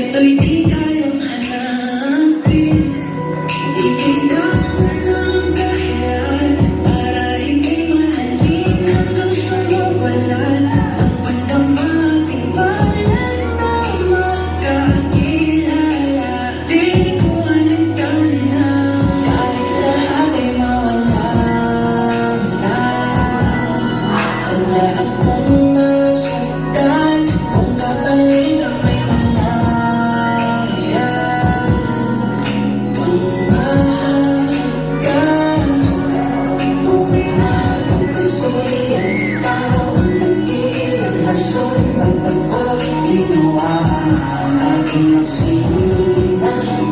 Ito'y di kayang hanapin. Di kailangan ng dahilan para ika'y mahalin hanggang sa mawalan ng pandamating balan na magkakilala. Di ko alintana kahit lahat ay mawalan na. Handa akong masaktan kung kapalit ang may malaya. Kung mahalagan, tunay na pagkasiyan, tao ang nagkilang rason, magpagod ginawa aking magsinan.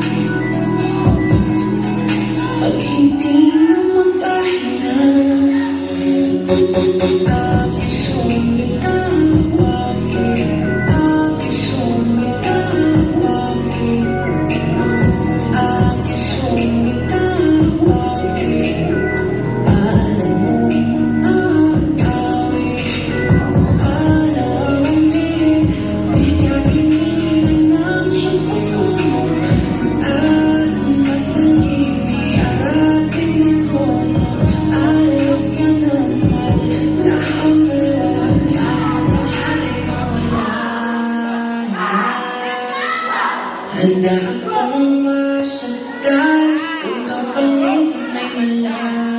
Pag hindi na magpahinga, bakit sumitawagin? Bakit sumitawagin? Bakit sumitawagin? Alam mong agawin, alamin, di ka ginilang sa pagtulog at matangimi, harapin na tunod, alok ka naman, nahanggalan ka, lahat ay mawalan na. Handa akong masaktan kung kapalit ang may malaya.